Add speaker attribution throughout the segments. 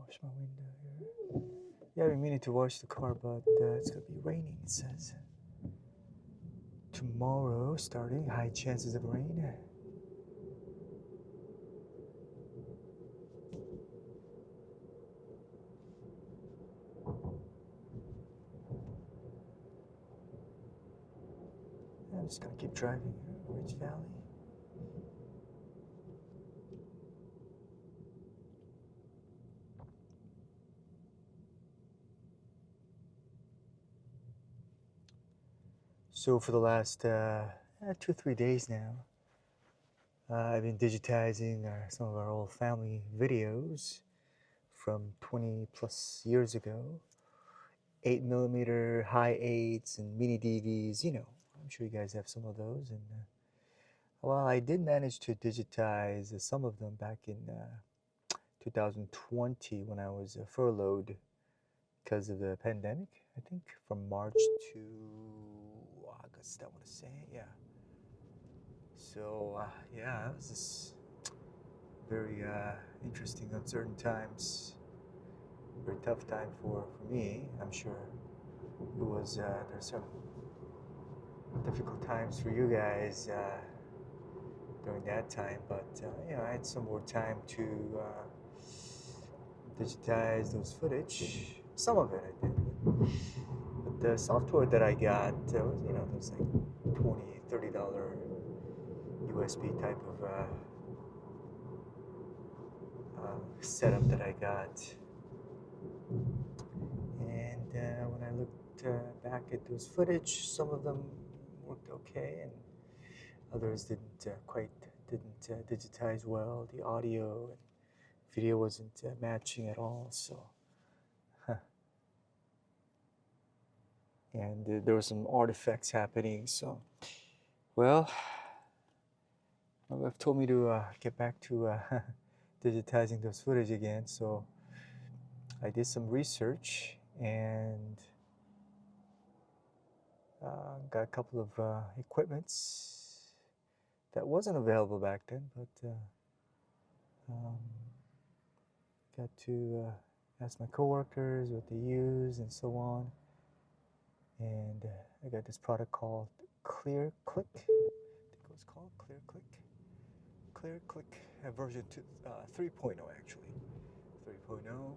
Speaker 1: Wash my window here. Yeah, I've been meaning to wash the car, but it's gonna be raining, it says. Tomorrow, starting, high chances of rain. I'm just gonna keep driving here, Ridge Valley. So for the last 2-3 days now, I've been digitizing some of our old family videos from 20 plus years ago. 8mm high 8s and mini DVs, you know, I'm sure you guys have some of those. And well, I did manage to digitize some of them back in 2020 when I was furloughed because of the pandemic. I think from March to August, I want to say, yeah. So yeah, it was this very interesting, uncertain times. Very tough time for me. I'm sure it was. There's some difficult times for you guys during that time, but you know, I had some more time to digitize those footage. Some of it I did, but the software that I got was, you know, those like $20-$30 USB type of setup that I got. And when I looked back at those footage, some of them worked okay, and others didn't digitize well. The audio and video wasn't matching at all. So, and there were some artifacts happening. So, well, my wife told me to get back to digitizing those footage again. So I did some research and got a couple of equipments that wasn't available back then, but um, got to ask my coworkers what they use and so on. And I got this product called Clear Click. I think it was called Clear Click. Clear Click version 3.0 actually. 3.0.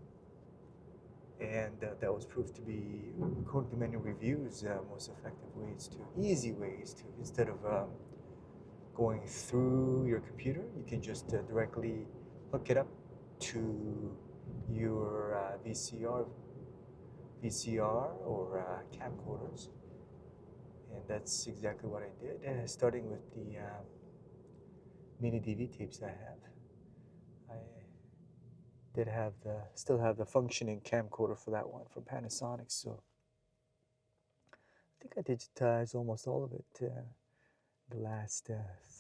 Speaker 1: And that was proved to be, according to many reviews, most effective ways to, easy ways to, instead of going through your computer, you can just directly hook it up to your VCR or camcorders. And that's exactly what I did, starting with the mini DV tapes I have. I still have the functioning camcorder for that one from Panasonic, so I think I digitized almost all of it the last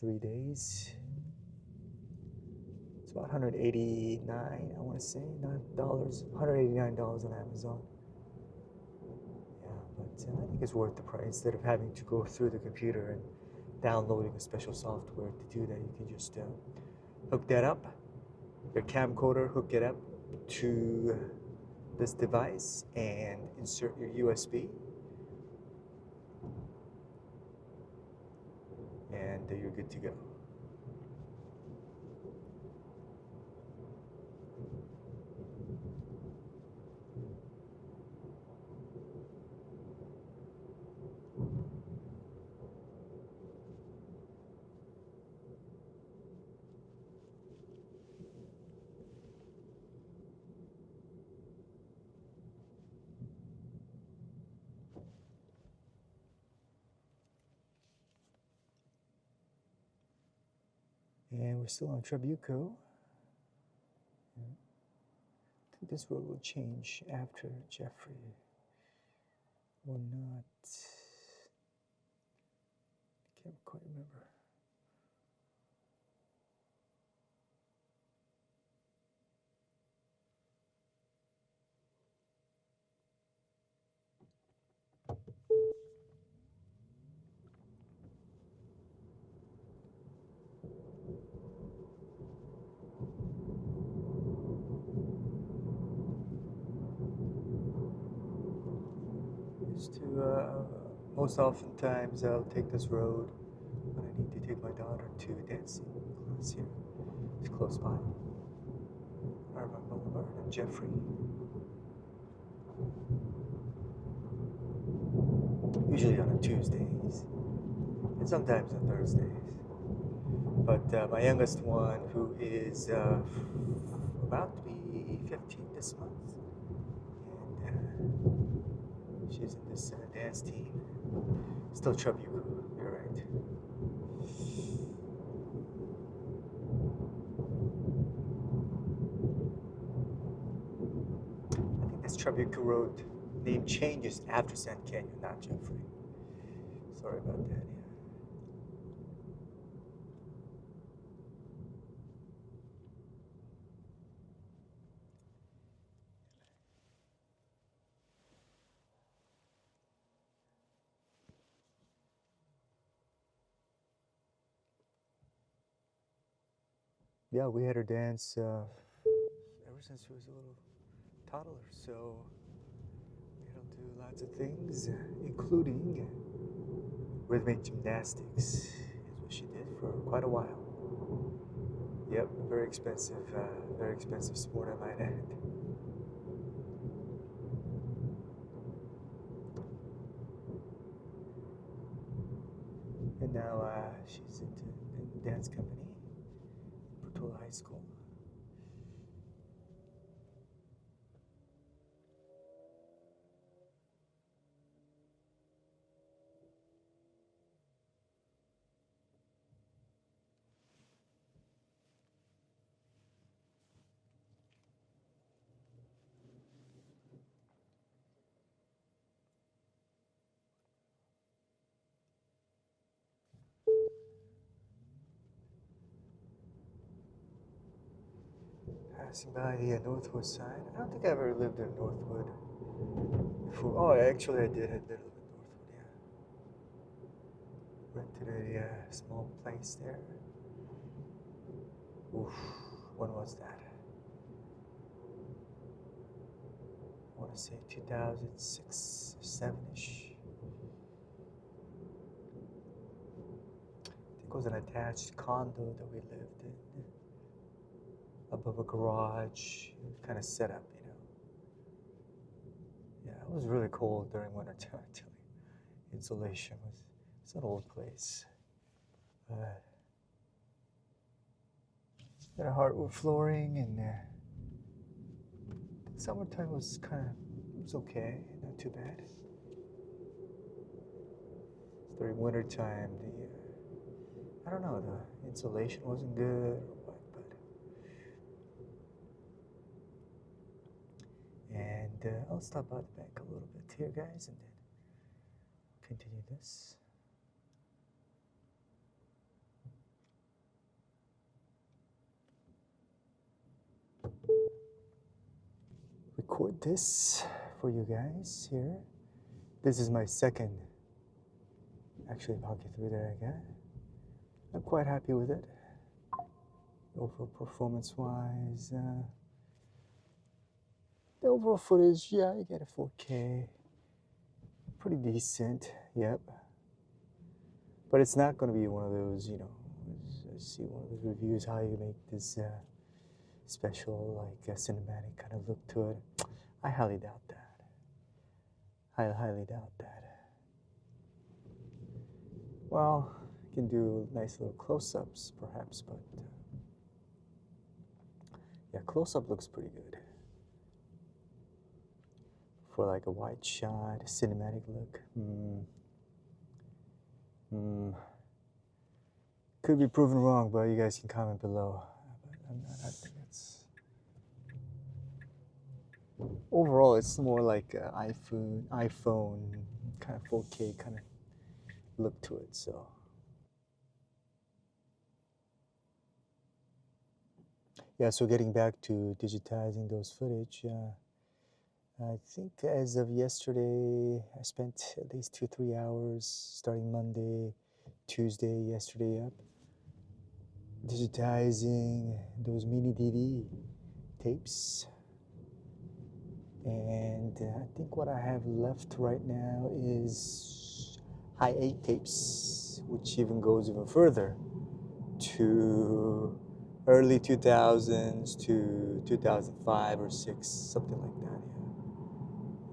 Speaker 1: 3 days. It's about $189, I want to say, $189 on Amazon. Yeah, but I think it's worth the price. Instead of having to go through the computer and downloading a special software to do that, you can just hook that up, your camcorder, hook it up to this device and insert your USB, and you're good to go. And we're still on Trabuco. I think this road will change after Jeffrey or not. Can't quite remember. most oftentimes I'll take this road when I need to take my daughter to dancing class here. It's close by. Irvine Boulevard and Jeffrey. Usually on Tuesdays and sometimes on Thursdays. But my youngest one, who is about to be 15 this month, and she's in this dance team. Still Trabuco, you're right. I think this Trabuco Road name changes after Sand Canyon, not Jeffrey. Sorry about that. Yeah, we had her dance ever since she was a little toddler. So we had her do lots of things, including rhythmic gymnastics. Is what she did for quite a while. Yep, very expensive sport, I might add. And now she's in the dance company, Portola High School. Passing by the Northwood side. I don't think I ever lived in Northwood before. Oh, actually, I did. I did live in Northwood, yeah. Rented a small place there. Oof, when was that? I want to say 2006 or 7-ish. I think it was an attached condo that we lived in, above a garage, kind of set up, you know. Yeah, it was really cold during winter time, I tell you. Insulation was, it's an old place. Had a hardwood flooring, and summertime was it was okay, not too bad. During winter time, I don't know, the insulation wasn't good or what, but. And I'll stop out the back a little bit here, guys, and then continue this. Record this for you guys here. This is my second, actually, pocket 3 that I got. I'm quite happy with it. Overall performance-wise, the overall footage, yeah, you get a 4K. Pretty decent, yep. But it's not going to be one of those, you know, see one of those reviews how you make this special, like, cinematic kind of look to it. I highly doubt that. I highly doubt that. Well, you can do nice little close-ups, perhaps, but yeah, close-up looks pretty good. For like a wide shot, a cinematic look. Could be proven wrong, but you guys can comment below. But I think it's... Overall, it's more like an iPhone kind of 4K kind of look to it, so. Yeah, so getting back to digitizing those footage, I think as of yesterday, I spent at least 2-3 hours starting Monday, Tuesday, yesterday up, digitizing those mini DV tapes. And I think what I have left right now is high 8 tapes, which even goes even further to early 2000s to 2005 or 6, something like that.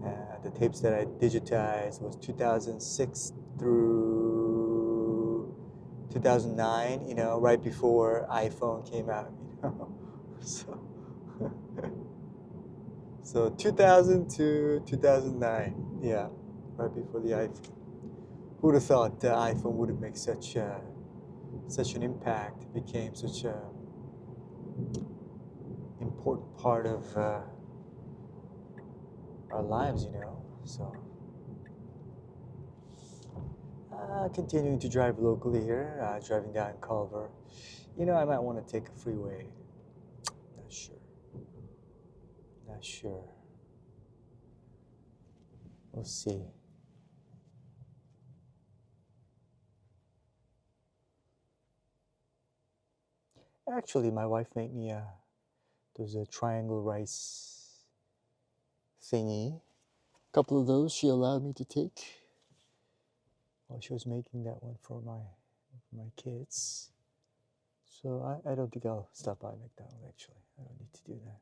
Speaker 1: Yeah. The tapes that I digitized was 2006 through 2009. You know, right before iPhone came out. You know, so so 2000 to 2009. Yeah, right before the iPhone. Who would have thought the iPhone would have made such an impact? It became such a important part of our lives, you know. So, continuing to drive locally here, driving down Culver. You know, I might want to take a freeway. Not sure. Not sure. We'll see. Actually, my wife made me there's a triangle rice thingy. A couple of those she allowed me to take while she was making that one for my kids. So I don't think I'll stop by McDonald's, actually. I don't need to do that.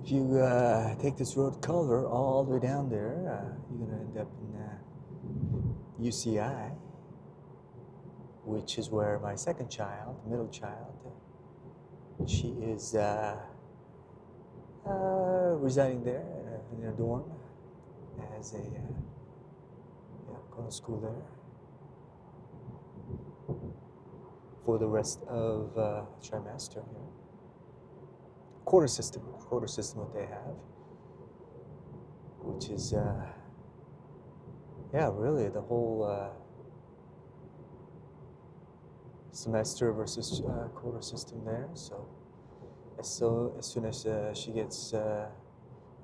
Speaker 1: If you take this road Culver all the way down there, you're going to end up in UCI, which is where my second child, middle child, she is residing there in a dorm as a going to school there for the rest of trimester. Quarter system what they have, which is really the whole semester versus quarter system there. So as soon as she gets her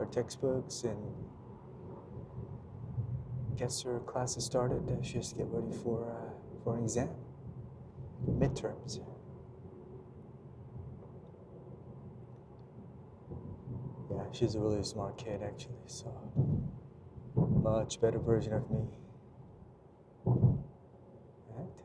Speaker 1: textbooks and gets her classes started, she has to get ready for an exam, midterms. Yeah, she's a really smart kid, actually, so much better version of me. Right?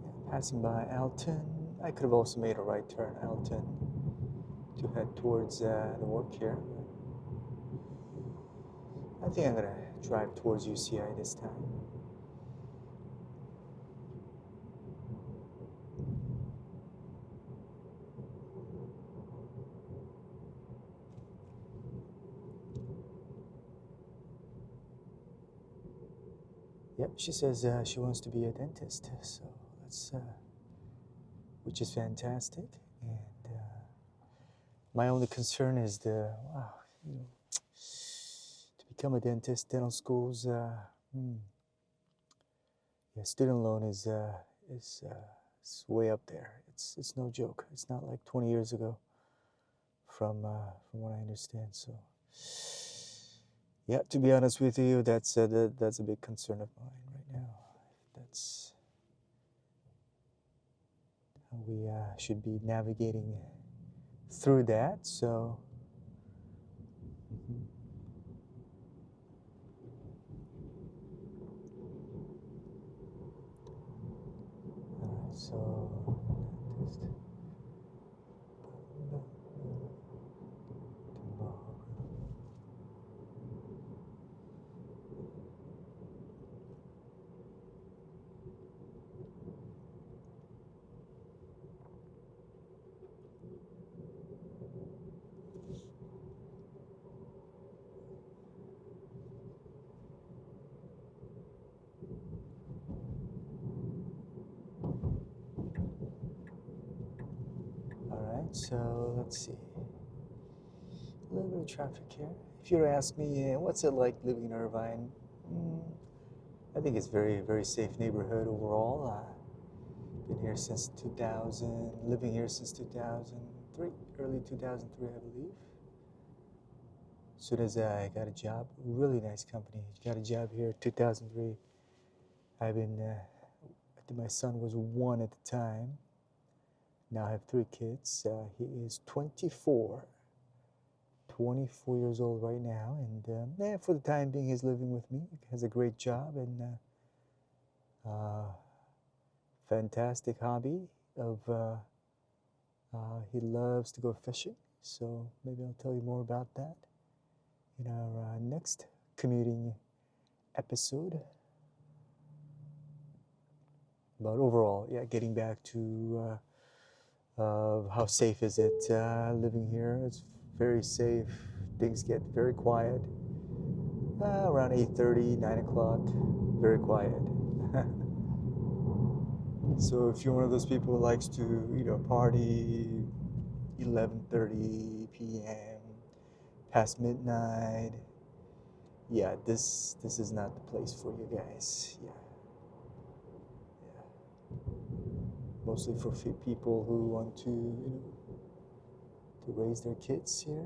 Speaker 1: Yeah, passing by Alton, I could have also made a right turn, Alton, to head towards the work here. I think I'm gonna drive towards UCI this time. Yep, she says she wants to be a dentist, so that's which is fantastic. And my only concern is to become a dentist, dental schools. Yeah, student loan is way up there. It's no joke. It's not like 20 years ago, from what I understand. So, yeah, to be honest with you, that's a big concern of mine right now. That's how we should be navigating through that. So, all right, so. All right, so let's see. A little bit of traffic here. If you were to ask me, what's it like living in Irvine? I think it's very safe neighborhood overall. Been here since 2000, living here since 2003, early 2003, I believe. As soon as I got a job, really nice company. Got a job here 2003. I've been, I think my son was 1 at the time. Now I have 3 kids. He is 24 years old right now, and for the time being, he's living with me. He has a great job and fantastic hobby of he loves to go fishing. So maybe I'll tell you more about that in our next commuting episode. But overall, yeah, getting back to how safe is it living here? It's very safe. Things get very quiet. Around 8:30, 9 o'clock, very quiet. So if you're one of those people who likes to, party 11:30 p.m. past midnight, yeah, this is not the place for you guys. Yeah. Mostly for people who want to, to raise their kids here,